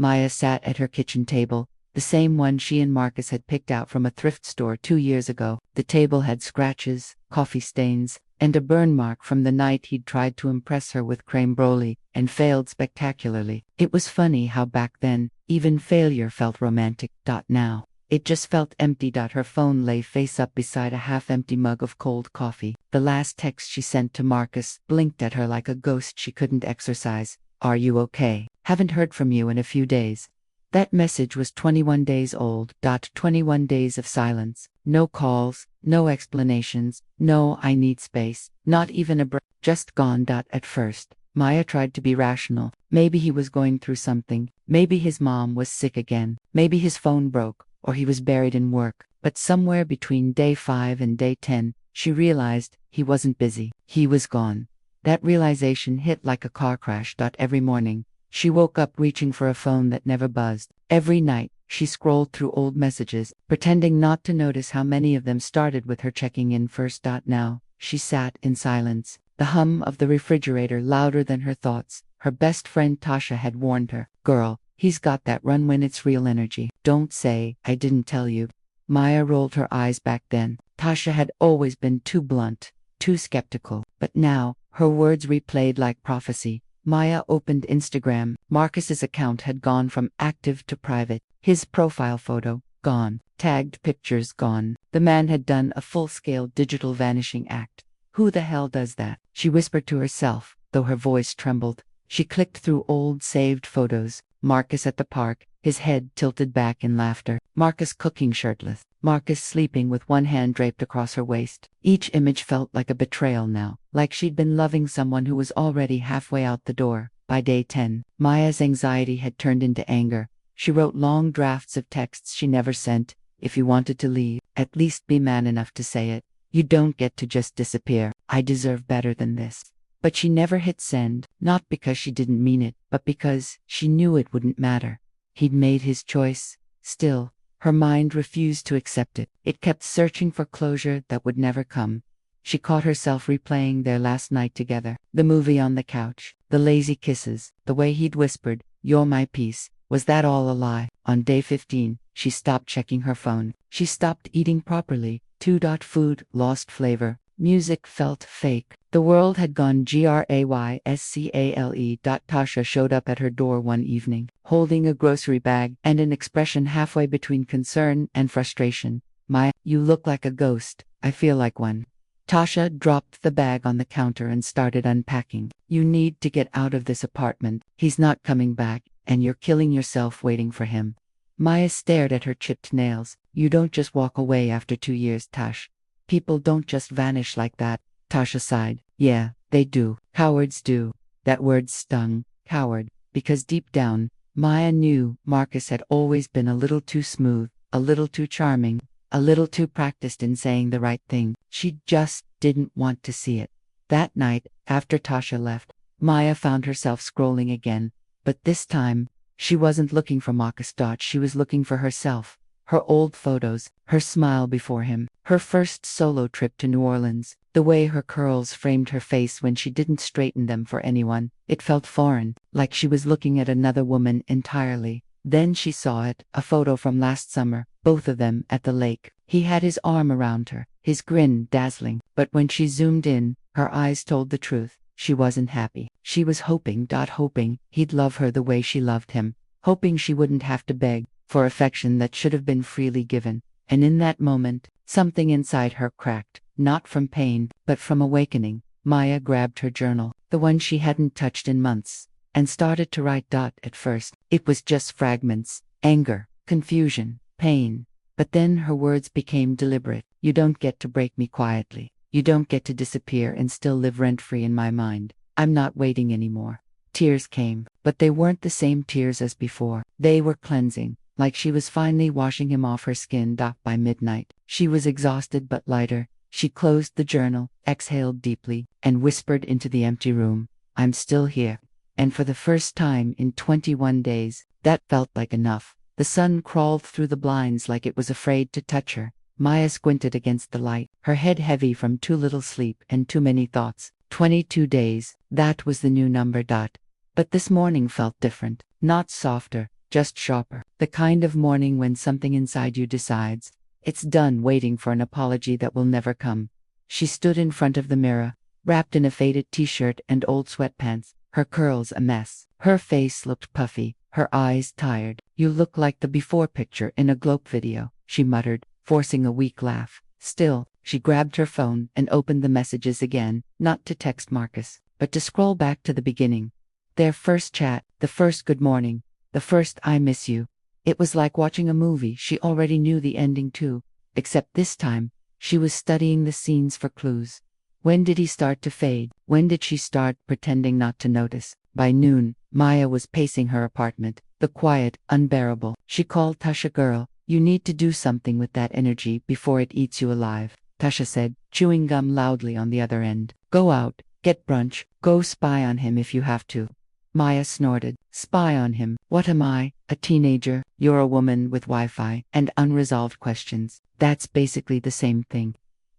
Maya sat at her kitchen table, the same one she and Marcus had picked out from a thrift store 2 years ago. The table had scratches, coffee stains, and a burn mark from the night he'd tried to impress her with creme brulee, and failed spectacularly. It was funny how back then, even failure felt romantic. Now, it just felt empty. Her phone lay face up beside a half-empty mug of cold coffee. The last text she sent to Marcus blinked at her like a ghost she couldn't exorcise. "Are you okay? Haven't heard from you in a few days." That message was 21 days old. 21 days of silence. No calls, no explanations, no "I need space," not even a break, just gone. At first, Maya tried to be rational. Maybe he was going through something. Maybe his mom was sick again. Maybe his phone broke, or he was buried in work. But somewhere between day 5 and day 10, she realized he wasn't busy. He was gone. That realization hit like a car crash. Every morning, she woke up reaching for a phone that never buzzed. Every night, she scrolled through old messages, pretending not to notice how many of them started with her checking in first. Now, she sat in silence, the hum of the refrigerator louder than her thoughts. Her best friend Tasha had warned her, "Girl, he's got that run when it's real energy. Don't say I didn't tell you." Maya rolled her eyes back then. Tasha had always been too blunt, too skeptical. But now, her words replayed like prophecy. Maya opened Instagram. Marcus's account had gone from active to private. His profile photo, gone. Tagged pictures, gone. The man had done a full-scale digital vanishing act. Who the hell does that? She whispered to herself, though her voice trembled. She clicked through old saved photos. Marcus at the park, his head tilted back in laughter. Marcus cooking shirtless. Marcus sleeping with one hand draped across her waist. Each image felt like a betrayal now, like she'd been loving someone who was already halfway out the door. By day 10, Maya's anxiety had turned into anger. She wrote long drafts of texts she never sent. "If you wanted to leave, at least be man enough to say it. You don't get to just disappear. I deserve better than this." But she never hit send, not because she didn't mean it, but because she knew it wouldn't matter. He'd made his choice. Still, her mind refused to accept it. It kept searching for closure that would never come. She caught herself replaying their last night together. The movie on the couch, the lazy kisses, the way he'd whispered, "You're my peace." Was that all a lie? On day 15, she stopped checking her phone. She stopped eating properly. Food lost flavor. Music felt fake. The world had gone grayscale. Tasha showed up at her door one evening, holding a grocery bag and an expression halfway between concern and frustration. "Maya, you look like a ghost." "I feel like one." Tasha dropped the bag on the counter and started unpacking. "You need to get out of this apartment. He's not coming back, and you're killing yourself waiting for him." Maya stared at her chipped nails. "You don't just walk away after 2 years, Tash. People don't just vanish like that." Tasha sighed. "Yeah, they do. Cowards do." That word stung. Coward. Because deep down, Maya knew Marcus had always been a little too smooth, a little too charming, a little too practiced in saying the right thing. She just didn't want to see it. That night, after Tasha left, Maya found herself scrolling again. But this time, she wasn't looking for Marcus. She was looking for herself. Her old photos, her smile before him, her first solo trip to New Orleans, the way her curls framed her face when she didn't straighten them for anyone. It felt foreign, like she was looking at another woman entirely. Then she saw it, a photo from last summer, both of them at the lake. He had his arm around her, his grin dazzling. But when she zoomed in, her eyes told the truth. She wasn't happy. She was hoping he'd love her the way she loved him, hoping she wouldn't have to beg for affection that should have been freely given. And in that moment, something inside her cracked, not from pain, but from awakening. Maya grabbed her journal, the one she hadn't touched in months, and started to write. At first, it was just fragments, anger, confusion, pain. But then her words became deliberate. "You don't get to break me quietly. You don't get to disappear and still live rent-free in my mind. I'm not waiting anymore." Tears came, but they weren't the same tears as before. They were cleansing, like she was finally washing him off her skin. By midnight, she was exhausted but lighter. She closed the journal, exhaled deeply, and whispered into the empty room, "I'm still here." And for the first time in 21 days, that felt like enough. The sun crawled through the blinds like it was afraid to touch her. Maya squinted against the light, her head heavy from too little sleep and too many thoughts. 22 days, that was the new number. But this morning felt different, not softer, just sharper. The kind of morning when something inside you decides it's done waiting for an apology that will never come. She stood in front of the mirror, wrapped in a faded t-shirt and old sweatpants, her curls a mess. Her face looked puffy, her eyes tired. "You look like the before picture in a Globe video," she muttered, forcing a weak laugh. Still, she grabbed her phone and opened the messages again, not to text Marcus, but to scroll back to the beginning. Their first chat, the first good morning, the first "I miss you." It was like watching a movie she already knew the ending to, except this time, she was studying the scenes for clues. When did he start to fade? When did she start pretending not to notice? By noon, Maya was pacing her apartment, the quiet, unbearable. She called Tasha. "Girl, you need to do something with that energy before it eats you alive," Tasha said, chewing gum loudly on the other end. "Go out, get brunch, go spy on him if you have to." Maya snorted. "Spy on him? What am I, a teenager? You're a woman with Wi-Fi and unresolved questions. That's basically the same thing."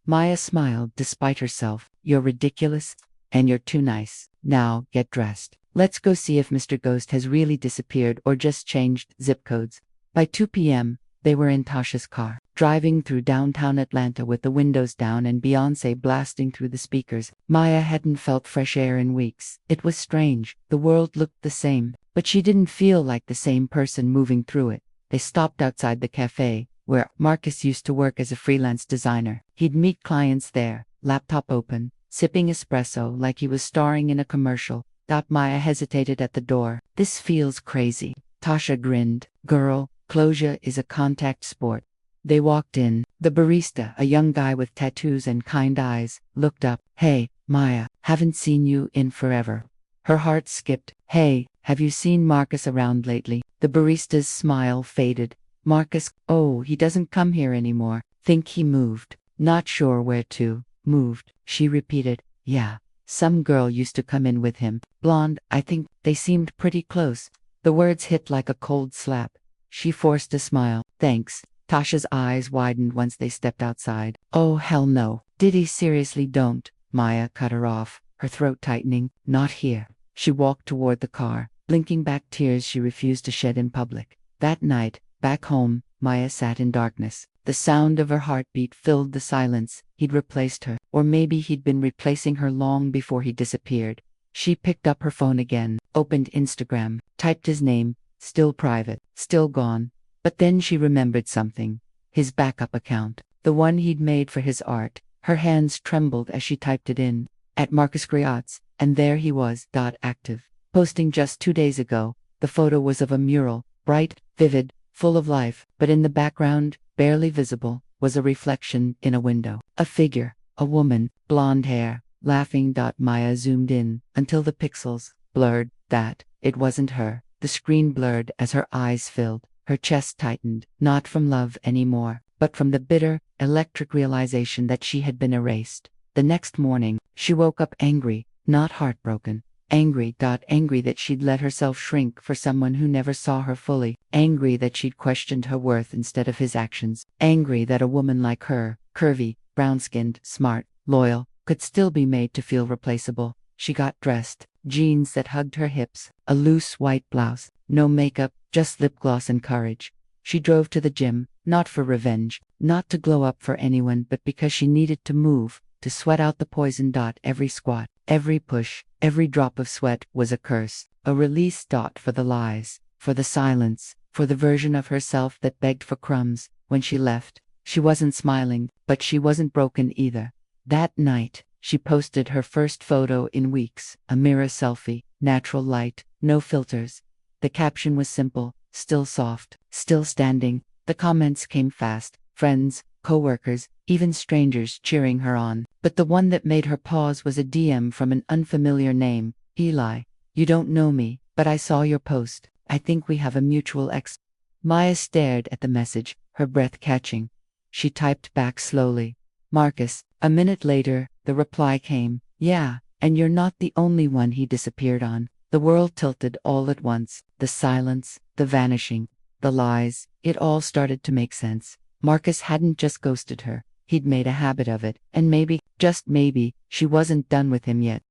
Maya smiled despite herself. "You're ridiculous, and you're too nice. Now, get dressed. Let's go see if Mr. Ghost has really disappeared or just changed zip codes." By 2 p.m., they were in Tasha's car, driving through downtown Atlanta with the windows down and Beyoncé blasting through the speakers. Maya hadn't felt fresh air in weeks. It was strange. The world looked the same, but she didn't feel like the same person moving through it. They stopped outside the cafe, where Marcus used to work as a freelance designer. He'd meet clients there, laptop open, sipping espresso like he was starring in a commercial. Maya hesitated at the door. "This feels crazy." Tasha grinned. "Girl, closure is a contact sport." They walked in. The barista, a young guy with tattoos and kind eyes, looked up. "Hey, Maya, haven't seen you in forever." Her heart skipped. "Hey, have you seen Marcus around lately?" The barista's smile faded. "Marcus? Oh, he doesn't come here anymore. Think he moved." "Not sure where to." "Moved," she repeated. "Yeah. Some girl used to come in with him. Blonde, I think. They seemed pretty close." The words hit like a cold slap. She forced a smile. "Thanks." Tasha's eyes widened once they stepped outside. "Oh, hell no. Did he seriously?" "Don't." Maya cut her off, her throat tightening. "Not here." She walked toward the car, blinking back tears she refused to shed in public. That night, back home, Maya sat in darkness. The sound of her heartbeat filled the silence. He'd replaced her, or maybe he'd been replacing her long before he disappeared. She picked up her phone again, opened Instagram, typed his name, still private, still gone. But then she remembered something. His backup account, the one he'd made for his art. Her hands trembled as she typed it in. At Marcus Griot's, and there he was, active. Posting just 2 days ago. The photo was of a mural, bright, vivid, full of life, but in the background, barely visible, was a reflection in a window. A figure, a woman, blonde hair, laughing. Maya zoomed in, until the pixels blurred that it wasn't her. The screen blurred as her eyes filled. Her chest tightened, not from love anymore, but from the bitter, electric realization that she had been erased. The next morning, she woke up angry, not heartbroken. Angry. Angry that she'd let herself shrink for someone who never saw her fully. Angry that she'd questioned her worth instead of his actions. Angry that a woman like her, curvy, brown-skinned, smart, loyal, could still be made to feel replaceable. She got dressed, jeans that hugged her hips, a loose white blouse, no makeup, just lip gloss and courage. She drove to the gym, not for revenge, not to glow up for anyone, but because she needed to move, to sweat out the poison. Every squat, every push, every drop of sweat was a curse, a release. For the lies, for the silence, for the version of herself that begged for crumbs. When she left, she wasn't smiling, but she wasn't broken either. That night, she posted her first photo in weeks, a mirror selfie, natural light, no filters. The caption was simple, still soft, still standing. The comments came fast, friends, co-workers, even strangers cheering her on. But the one that made her pause was a DM from an unfamiliar name. "Eli, you don't know me, but I saw your post. I think we have a mutual ex." Maya stared at the message, her breath catching. She typed back slowly. "Marcus." A minute later, the reply came. "Yeah, and you're not the only one he disappeared on." The world tilted all at once. The silence, the vanishing, the lies. It all started to make sense. Marcus hadn't just ghosted her. He'd made a habit of it, and maybe, just maybe, she wasn't done with him yet.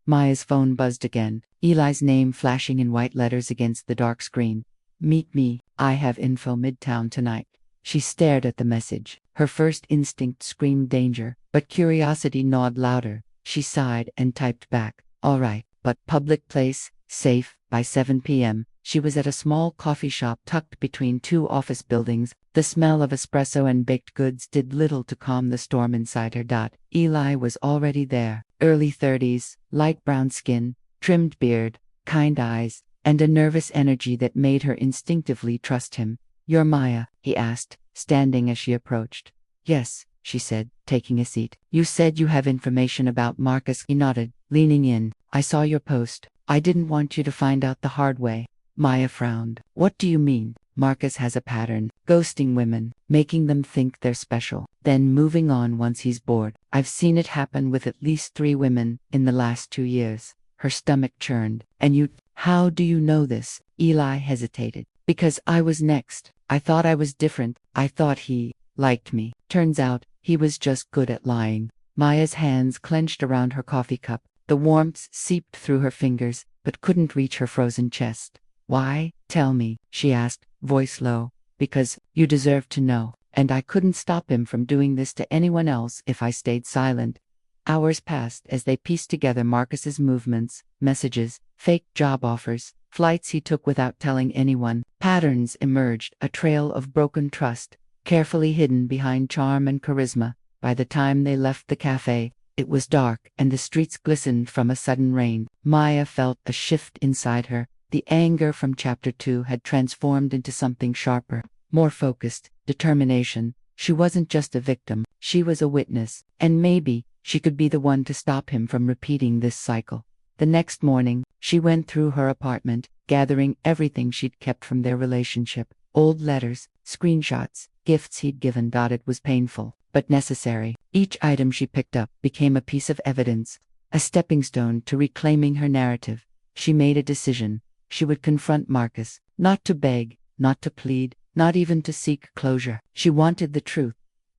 Maya's phone buzzed again, Eli's name flashing in white letters against the dark screen. Meet me, I have info Midtown tonight. She stared at the message. Her first instinct screamed danger, but curiosity gnawed louder. She sighed and typed back, all right, but public place, safe. By 7 p.m., she was at a small coffee shop tucked between two office buildings. The smell of espresso and baked goods did little to calm the storm inside her. Eli was already there, early 30s, light brown skin, trimmed beard, kind eyes, and a nervous energy that made her instinctively trust him. You're Maya? He asked, standing as she approached. Yes, she said, taking a seat. You said you have information about Marcus. He nodded, leaning in. I saw your post. I didn't want you to find out the hard way. Maya frowned. What do you mean? Marcus has a pattern, ghosting women, making them think they're special, then moving on once he's bored. I've seen it happen with at least 3 women in the last 2 years. Her stomach churned. And you, how do you know this? Eli hesitated. Because I was next. I thought I was different. I thought he liked me. Turns out, he was just good at lying. Maya's hands clenched around her coffee cup. The warmth seeped through her fingers, but couldn't reach her frozen chest. Why? Tell me, she asked, voice low. Because you deserve to know. And I couldn't stop him from doing this to anyone else if I stayed silent. Hours passed as they pieced together Marcus's movements, messages, fake job offers, flights he took without telling anyone. Patterns emerged, a trail of broken trust, carefully hidden behind charm and charisma. By the time they left the cafe, it was dark and the streets glistened from a sudden rain. Maya felt a shift inside her. The anger from Chapter 2 had transformed into something sharper, more focused, determination. She wasn't just a victim, she was a witness, and maybe she could be the one to stop him from repeating this cycle. The next morning, she went through her apartment, gathering everything she'd kept from their relationship. Old letters, screenshots, gifts he'd given. It was painful, but necessary. Each item she picked up became a piece of evidence, a stepping stone to reclaiming her narrative. She made a decision. She would confront Marcus, not to beg, not to plead, not even to seek closure. She wanted the truth.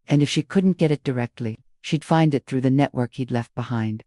And if she couldn't get it directly, she'd find it through the network he'd left behind.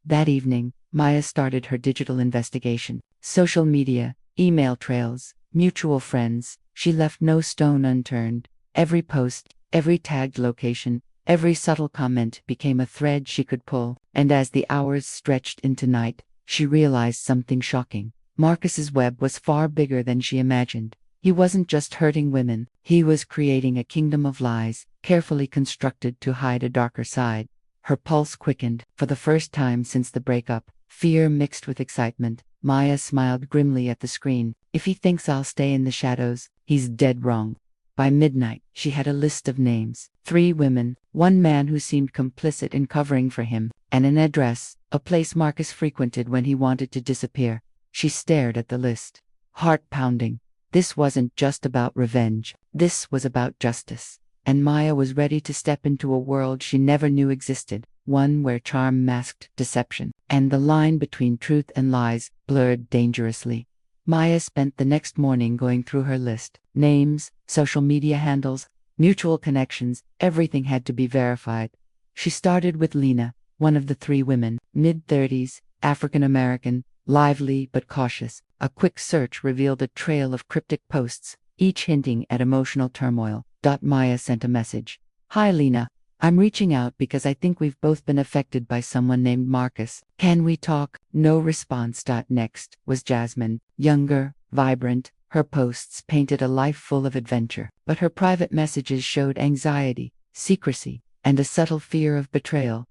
That evening, Maya started her digital investigation. Social media, email trails, mutual friends. She left no stone unturned. Every post, every tagged location, every subtle comment became a thread she could pull. And as the hours stretched into night, she realized something shocking. Marcus's web was far bigger than she imagined. He wasn't just hurting women, he was creating a kingdom of lies, carefully constructed to hide a darker side. Her pulse quickened. For the first time since the breakup, fear mixed with excitement. Maya smiled grimly at the screen. If he thinks I'll stay in the shadows, he's dead wrong. By midnight, she had a list of names. 3 women, 1 man who seemed complicit in covering for him, and an address, a place Marcus frequented when he wanted to disappear. She stared at the list, heart pounding. This wasn't just about revenge. This was about justice. And Maya was ready to step into a world she never knew existed, one where charm masked deception, and the line between truth and lies blurred dangerously. Maya spent the next morning going through her list. Names, social media handles, mutual connections, everything had to be verified. She started with Lena, one of the 3 women, mid-30s, African American, lively but cautious. A quick search revealed a trail of cryptic posts, each hinting at emotional turmoil. Maya sent a message. Hi Lena, I'm reaching out because I think we've both been affected by someone named Marcus. Can we talk? No response. Next was Jasmine, younger, vibrant. Her posts painted a life full of adventure, but her private messages showed anxiety, secrecy, and a subtle fear of betrayal.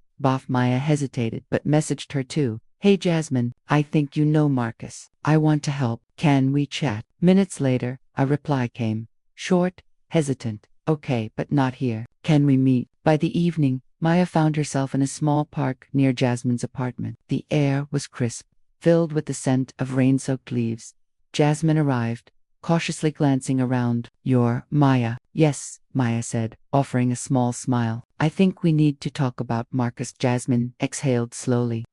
Maya hesitated but messaged her too. Hey Jasmine, I think you know Marcus. I want to help. Can we chat? Minutes later, a reply came. Short, hesitant. Okay, but not here. Can we meet? By the evening, Maya found herself in a small park near Jasmine's apartment. The air was crisp, filled with the scent of rain-soaked leaves. Jasmine arrived, cautiously glancing around. You're Maya. Yes, Maya said, offering a small smile. I think we need to talk about Marcus. Jasmine exhaled slowly.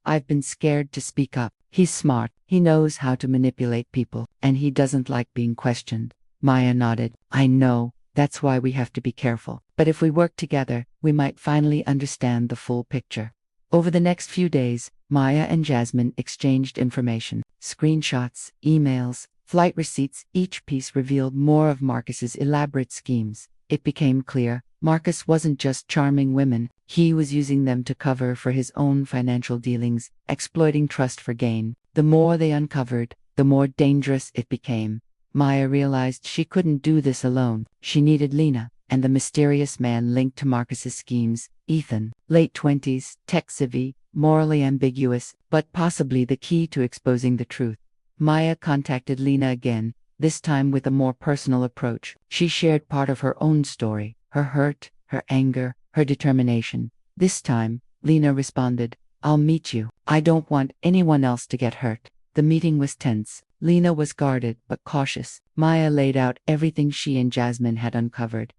I've been scared to speak up. He's smart, he knows how to manipulate people, and he doesn't like being questioned. Maya nodded. I know, that's why we have to be careful. But if we work together, we might finally understand the full picture. Over the next few days, Maya and Jasmine exchanged information, screenshots, emails, flight receipts, each piece revealed more of Marcus's elaborate schemes. It became clear, Marcus wasn't just charming women, he was using them to cover for his own financial dealings, exploiting trust for gain. The more they uncovered, the more dangerous it became. Maya realized she couldn't do this alone. She needed Lena, and the mysterious man linked to Marcus's schemes, Ethan. Late 20s, tech-savvy, morally ambiguous, but possibly the key to exposing the truth. Maya contacted Lena again, this time with a more personal approach. She shared part of her own story, her hurt, her anger, her determination. This time, Lena responded, "I'll meet you. I don't want anyone else to get hurt." The meeting was tense. Lena was guarded but cautious. Maya laid out everything she and Jasmine had uncovered.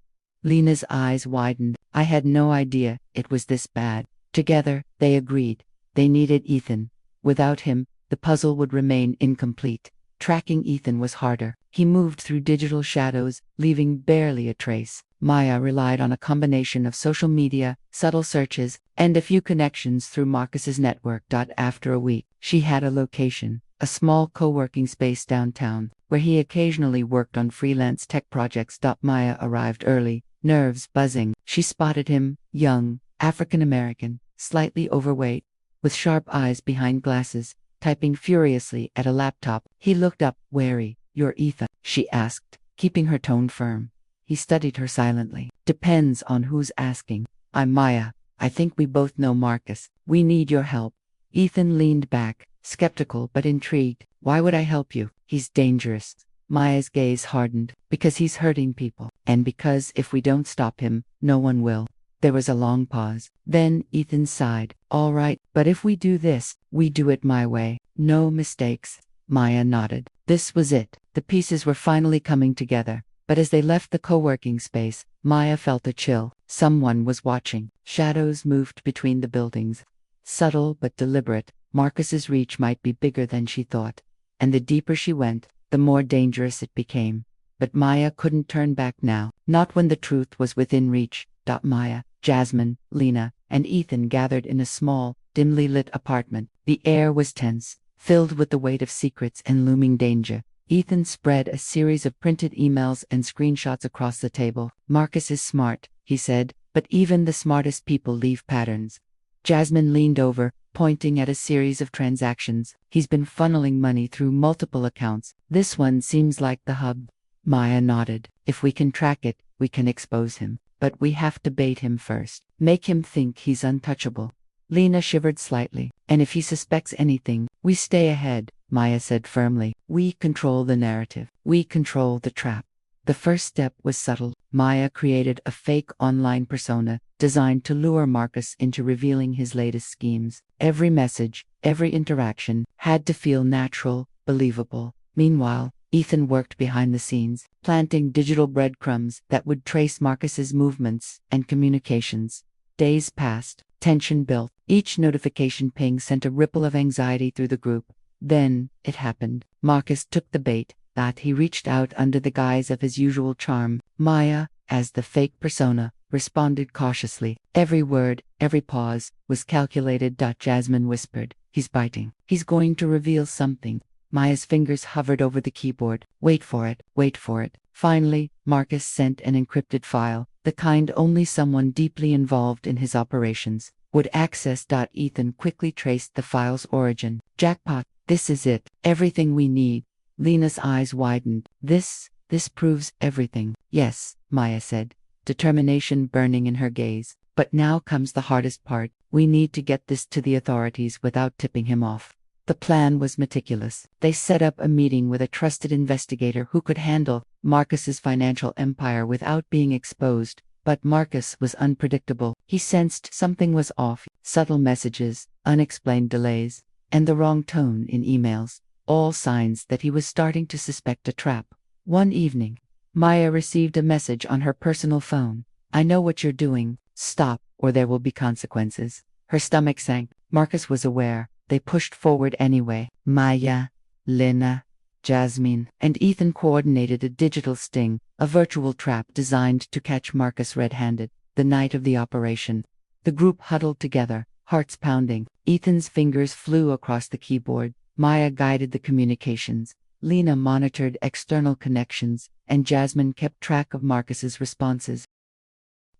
Lena's eyes widened. "I had no idea it was this bad." Together, they agreed. They needed Ethan. Without him, the puzzle would remain incomplete. Tracking Ethan was harder. He moved through digital shadows, leaving barely a trace. Maya relied on a combination of social media, subtle searches, and a few connections through Marcus's network. After a week, she had a location, a small co-working space downtown, where he occasionally worked on freelance tech projects. Maya arrived early, nerves buzzing. She spotted him, young, African-American, slightly overweight, with sharp eyes behind glasses, typing furiously at a laptop. He looked up, wary. "You're Ethan?" she asked, keeping her tone firm. He studied her silently. "Depends on who's asking. I'm Maya. I think we both know Marcus. We need your help." Ethan leaned back, skeptical but intrigued. "Why would I help you? He's dangerous." Maya's gaze hardened. "Because he's hurting people. And because if we don't stop him, no one will." There was a long pause. Then Ethan sighed. "All right, but if we do this, we do it my way. No mistakes." Maya nodded. This was it. The pieces were finally coming together. But as they left the co-working space, Maya felt a chill. Someone was watching. Shadows moved between the buildings. Subtle but deliberate, Marcus's reach might be bigger than she thought. And the deeper she went, the more dangerous it became. But Maya couldn't turn back now. Not when the truth was within reach. Maya, Jasmine, Lena, and Ethan gathered in a small, dimly lit apartment. The air was tense, filled with the weight of secrets and looming danger. Ethan spread a series of printed emails and screenshots across the table. "Marcus is smart," he said, "but even the smartest people leave patterns." Jasmine leaned over, pointing at a series of transactions. "He's been funneling money through multiple accounts. This one seems like the hub." Maya nodded. "If we can track it, we can expose him. But we have to bait him first. Make him think he's untouchable." Lena shivered slightly. "And if he suspects anything, we stay ahead," Maya said firmly. "We control the narrative. We control the trap." The first step was subtle. Maya created a fake online persona, designed to lure Marcus into revealing his latest schemes. Every message, every interaction, had to feel natural, believable. Meanwhile, Ethan worked behind the scenes, planting digital breadcrumbs that would trace Marcus's movements and communications. Days passed. Tension built. Each notification ping sent a ripple of anxiety through the group. Then, it happened. Marcus took the bait. He reached out under the guise of his usual charm. Maya, as the fake persona, responded cautiously. Every word, every pause, was calculated. Jasmine whispered. "He's biting. He's going to reveal something." Maya's fingers hovered over the keyboard. Wait for it, wait for it. Finally, Marcus sent an encrypted file, the kind only someone deeply involved in his operations would access. Ethan quickly traced the file's origin. "Jackpot, this is it. Everything we need." Lena's eyes widened. This proves everything." "Yes," Maya said, determination burning in her gaze. "But now comes the hardest part. We need to get this to the authorities without tipping him off." The plan was meticulous. They set up a meeting with a trusted investigator who could handle Marcus's financial empire without being exposed. But Marcus was unpredictable. He sensed something was off. Subtle messages, unexplained delays, and the wrong tone in emails. All signs that he was starting to suspect a trap. One evening, Maya received a message on her personal phone. "I know what you're doing. Stop, or there will be consequences." Her stomach sank. Marcus was aware. They pushed forward anyway. Maya, Lena, Jasmine, and Ethan coordinated a digital sting, a virtual trap designed to catch Marcus red-handed. The night of the operation, the group huddled together, hearts pounding. Ethan's fingers flew across the keyboard. Maya guided the communications. Lena monitored external connections, and Jasmine kept track of Marcus's responses.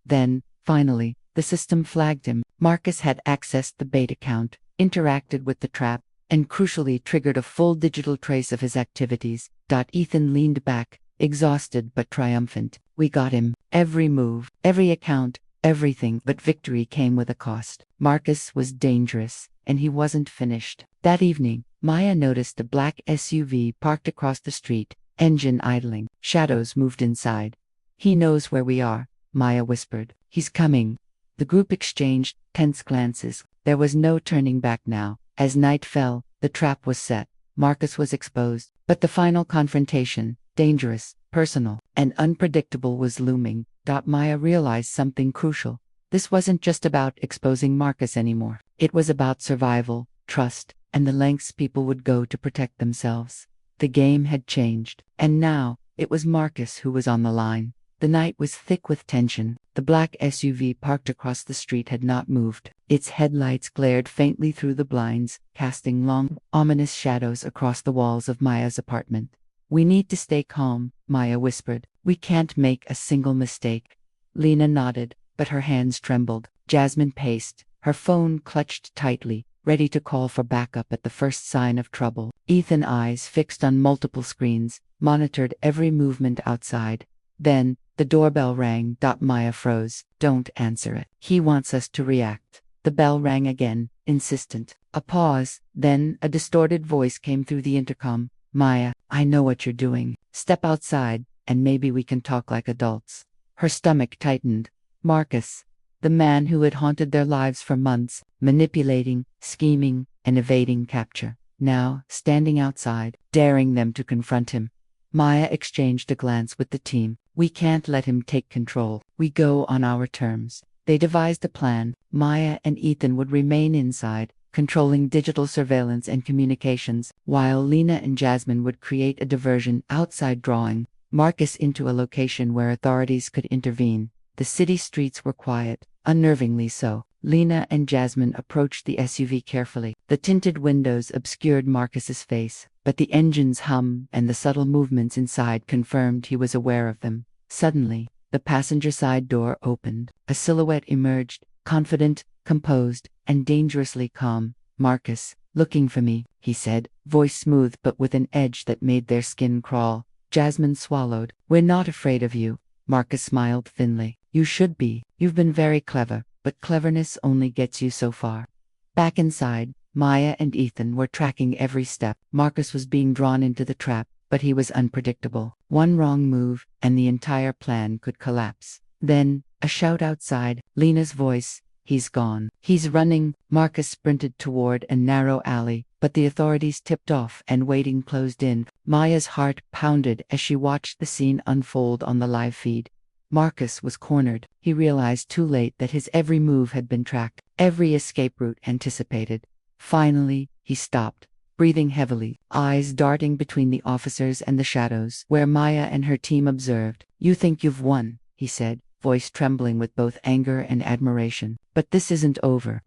Then, finally, the system flagged him. Marcus had accessed the bait account, interacted with the trap, and crucially triggered a full digital trace of his activities. Ethan leaned back, exhausted but triumphant. We got him. Every move, every account, everything. But victory came with a cost. Marcus was dangerous, and he wasn't finished. That evening, Maya noticed a black SUV parked across the street, engine idling. Shadows moved inside. He knows where we are, Maya whispered. He's coming. The group exchanged tense glances. There was no turning back now. As night fell, the trap was set. Marcus was exposed. But the final confrontation, dangerous, personal, and unpredictable, was looming. Maya realized something crucial. This wasn't just about exposing Marcus anymore. It was about survival, trust, and the lengths people would go to protect themselves. The game had changed, and now, it was Marcus who was on the line. The night was thick with tension. The black SUV parked across the street had not moved. Its headlights glared faintly through the blinds, casting long, ominous shadows across the walls of Maya's apartment. We need to stay calm, Maya whispered. We can't make a single mistake. Lena nodded, but her hands trembled. Jasmine paced, her phone clutched tightly, ready to call for backup at the first sign of trouble. Ethan's eyes, fixed on multiple screens, monitored every movement outside. Then, the doorbell rang. Maya froze. Don't answer it. He wants us to react. The bell rang again, insistent. A pause, then a distorted voice came through the intercom. Maya, I know what you're doing. Step outside, and maybe we can talk like adults. Her stomach tightened. Marcus, the man who had haunted their lives for months, manipulating, scheming, and evading capture, now standing outside, daring them to confront him. Maya exchanged a glance with the team. We can't let him take control. We go on our terms. They devised a plan. Maya and Ethan would remain inside, controlling digital surveillance and communications, while Lena and Jasmine would create a diversion outside, drawing Marcus into a location where authorities could intervene. The city streets were quiet, unnervingly so. Lena and Jasmine approached the SUV carefully. The tinted windows obscured Marcus's face, but the engine's hum and the subtle movements inside confirmed he was aware of them. Suddenly, the passenger side door opened. A silhouette emerged, confident, composed, and dangerously calm. Marcus, looking for me, he said, voice smooth but with an edge that made their skin crawl. Jasmine swallowed. We're not afraid of you. Marcus smiled thinly. You should be. You've been very clever, but cleverness only gets you so far. Back inside, Maya and Ethan were tracking every step. Marcus was being drawn into the trap, but he was unpredictable. One wrong move, and the entire plan could collapse. Then, a shout outside, Lena's voice. He's gone. He's running. Marcus sprinted toward a narrow alley, but the authorities tipped off and waiting closed in. Maya's heart pounded as she watched the scene unfold on the live feed. Marcus was cornered. He realized too late that his every move had been tracked, every escape route anticipated. Finally, he stopped, breathing heavily, eyes darting between the officers and the shadows where Maya and her team observed. You think you've won, he said, voice trembling with both anger and admiration. But this isn't over.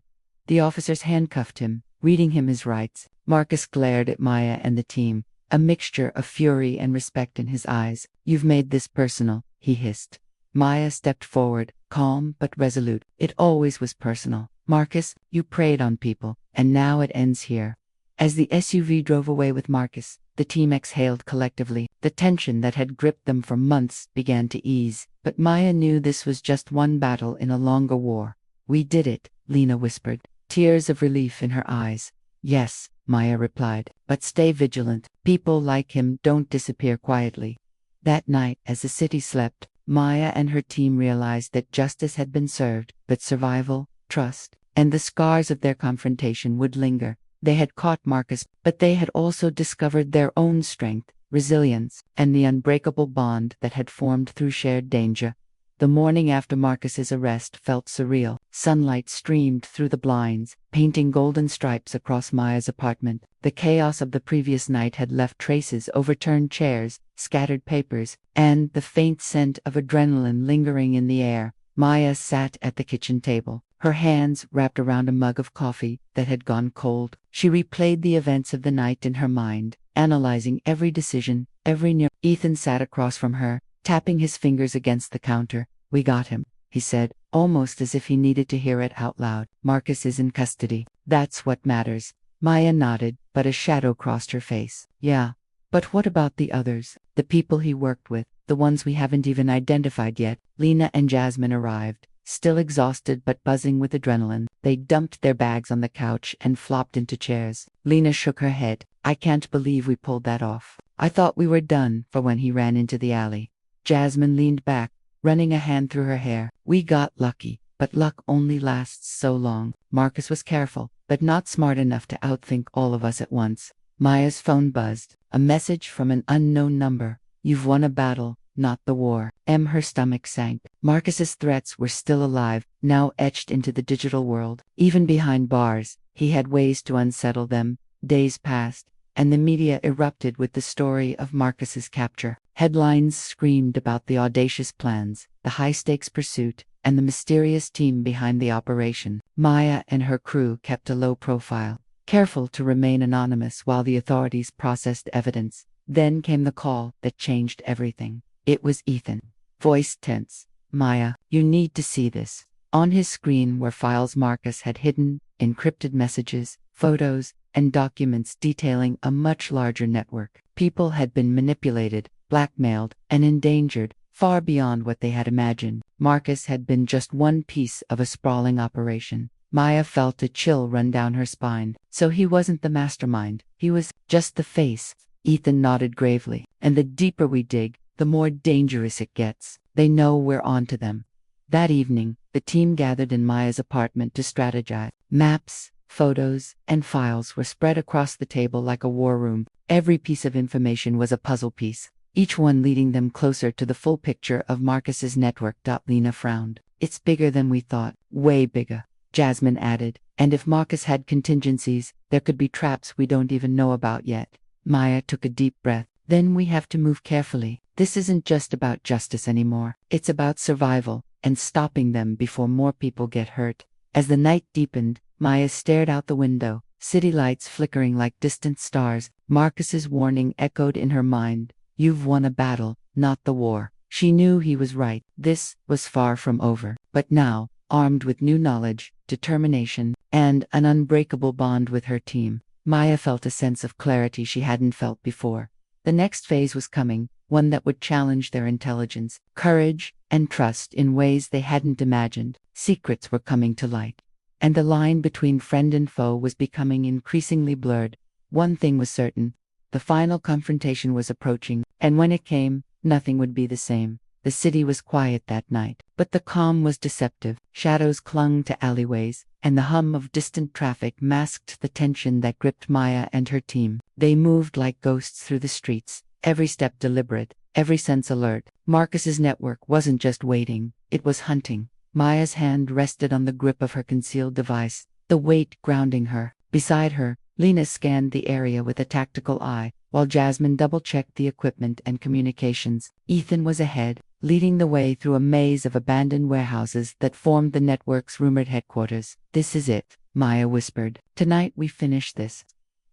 The officers handcuffed him, reading him his rights. Marcus glared at Maya and the team, a mixture of fury and respect in his eyes. You've made this personal, he hissed. Maya stepped forward, calm but resolute. It always was personal. Marcus, you preyed on people, and now it ends here. As the SUV drove away with Marcus, the team exhaled collectively. The tension that had gripped them for months began to ease, but Maya knew this was just one battle in a longer war. We did it, Lena whispered, tears of relief in her eyes. Yes, Maya replied, but stay vigilant. People like him don't disappear quietly. That night, as the city slept, Maya and her team realized that justice had been served, but survival, trust, and the scars of their confrontation would linger. They had caught Marcus, but they had also discovered their own strength, resilience, and the unbreakable bond that had formed through shared danger. The morning after Marcus's arrest felt surreal. Sunlight streamed through the blinds, painting golden stripes across Maya's apartment. The chaos of the previous night had left traces: overturned chairs, scattered papers, and the faint scent of adrenaline lingering in the air. Maya sat at the kitchen table, her hands wrapped around a mug of coffee that had gone cold. She replayed the events of the night in her mind, analyzing every decision, every near. Ethan sat across from her, tapping his fingers against the counter. "We got him," he said, almost as if he needed to hear it out loud. "Marcus is in custody. That's what matters." Maya nodded, but a shadow crossed her face. "Yeah. But what about the others? The people he worked with, the ones we haven't even identified yet?" Lena and Jasmine arrived, still exhausted but buzzing with adrenaline. They dumped their bags on the couch and flopped into chairs. Lena shook her head. "I can't believe we pulled that off. I thought we were done for when he ran into the alley." Jasmine leaned back, running a hand through her hair. "We got lucky, but luck only lasts so long. Marcus was careful, but not smart enough to outthink all of us at once." Maya's phone buzzed. A message from an unknown number. "You've won a battle, not the war." Her stomach sank. Marcus's threats were still alive, now etched into the digital world. Even behind bars, he had ways to unsettle them. Days passed, and the media erupted with the story of Marcus's capture. Headlines screamed about the audacious plans, the high-stakes pursuit, and the mysterious team behind the operation. Maya and her crew kept a low profile, careful to remain anonymous while the authorities processed evidence. Then came the call that changed everything. It was Ethan. Voice tense. "Maya, you need to see this." On his screen were files Marcus had hidden, encrypted messages, photos, and documents detailing a much larger network. People had been manipulated, blackmailed, and endangered, far beyond what they had imagined. Marcus had been just one piece of a sprawling operation. Maya felt a chill run down her spine. So he wasn't the mastermind. He was just the face. Ethan nodded gravely. "And the deeper we dig, the more dangerous it gets. They know we're on to them." That evening, the team gathered in Maya's apartment to strategize. Maps, photos, and files were spread across the table like a war room. Every piece of information was a puzzle piece, each one leading them closer to the full picture of Marcus's network. Lena frowned. "It's bigger than we thought. Way bigger." Jasmine added, "And if Marcus had contingencies, there could be traps we don't even know about yet." Maya took a deep breath. "Then we have to move carefully. This isn't just about justice anymore. It's about survival, and stopping them before more people get hurt." As the night deepened, Maya stared out the window, city lights flickering like distant stars. Marcus's warning echoed in her mind. "You've won a battle, not the war." She knew he was right. This was far from over. But now, armed with new knowledge, determination, and an unbreakable bond with her team, Maya felt a sense of clarity she hadn't felt before. The next phase was coming, one that would challenge their intelligence, courage, and trust in ways they hadn't imagined. Secrets were coming to light, and the line between friend and foe was becoming increasingly blurred. One thing was certain: the final confrontation was approaching, and when it came, nothing would be the same. The city was quiet that night, but the calm was deceptive. Shadows clung to alleyways, and the hum of distant traffic masked the tension that gripped Maya and her team. They moved like ghosts through the streets, every step deliberate, every sense alert. Marcus's network wasn't just waiting, it was hunting. Maya's hand rested on the grip of her concealed device, the weight grounding her. Beside her, Lena scanned the area with a tactical eye, while Jasmine double-checked the equipment and communications. Ethan was ahead, leading the way through a maze of abandoned warehouses that formed the network's rumored headquarters. "This is it," Maya whispered. "Tonight we finish this."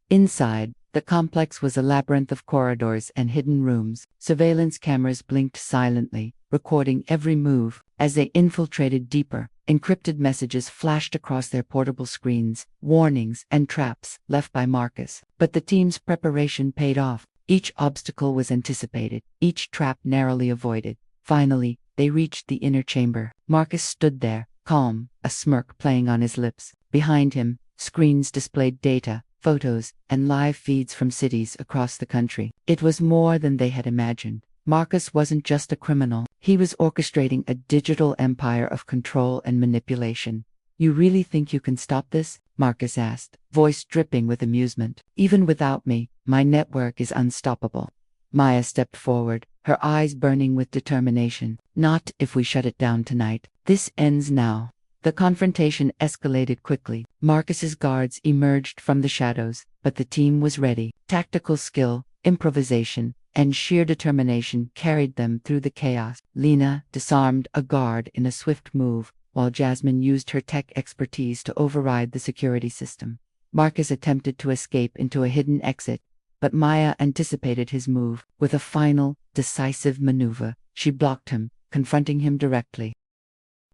Inside, the complex was a labyrinth of corridors and hidden rooms. Surveillance cameras blinked silently, recording every move. As they infiltrated deeper, encrypted messages flashed across their portable screens, warnings and traps left by Marcus. But the team's preparation paid off. Each obstacle was anticipated, each trap narrowly avoided. Finally, they reached the inner chamber. Marcus stood there, calm, a smirk playing on his lips. Behind him, screens displayed data, photos, and live feeds from cities across the country. It was more than they had imagined. Marcus wasn't just a criminal. He was orchestrating a digital empire of control and manipulation. "You really think you can stop this?" Marcus asked, voice dripping with amusement. "Even without me, my network is unstoppable." Maya stepped forward, her eyes burning with determination. "Not if we shut it down tonight. This ends now." The confrontation escalated quickly. Marcus's guards emerged from the shadows, but the team was ready. Tactical skill, improvisation, and sheer determination carried them through the chaos. Lena disarmed a guard in a swift move, while Jasmine used her tech expertise to override the security system. Marcus attempted to escape into a hidden exit, but Maya anticipated his move. With a final, decisive maneuver, she blocked him, confronting him directly.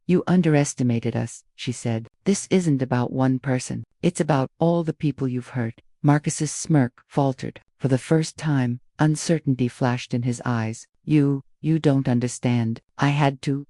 "You underestimated us," she said. "This isn't about one person. It's about all the people you've hurt." Marcus's smirk faltered. For the first time, uncertainty flashed in his eyes. You don't understand. I had to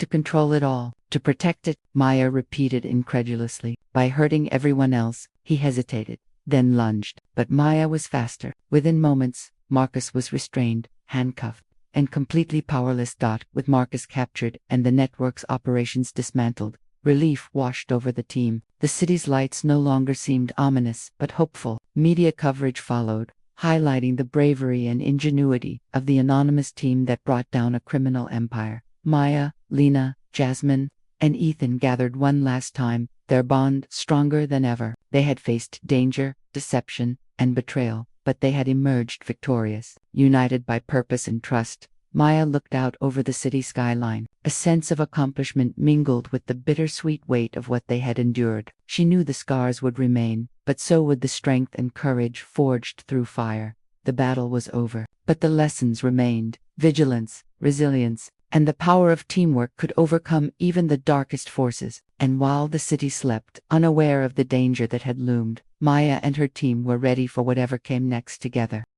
control it all. To protect it," Maya repeated incredulously. "By hurting everyone else." He hesitated, then lunged. But Maya was faster. Within moments, Marcus was restrained, handcuffed, and completely powerless. With Marcus captured and the network's operations dismantled, relief washed over the team. The city's lights no longer seemed ominous, but hopeful. Media coverage followed, highlighting the bravery and ingenuity of the anonymous team that brought down a criminal empire. Maya, Lena, Jasmine, and Ethan gathered one last time, their bond stronger than ever. They had faced danger, deception, and betrayal, but they had emerged victorious. United by purpose and trust, Maya looked out over the city skyline. A sense of accomplishment mingled with the bittersweet weight of what they had endured. She knew the scars would remain, but so would the strength and courage forged through fire. The battle was over, but the lessons remained. Vigilance, resilience, and the power of teamwork could overcome even the darkest forces. And while the city slept, unaware of the danger that had loomed, Maya and her team were ready for whatever came next together.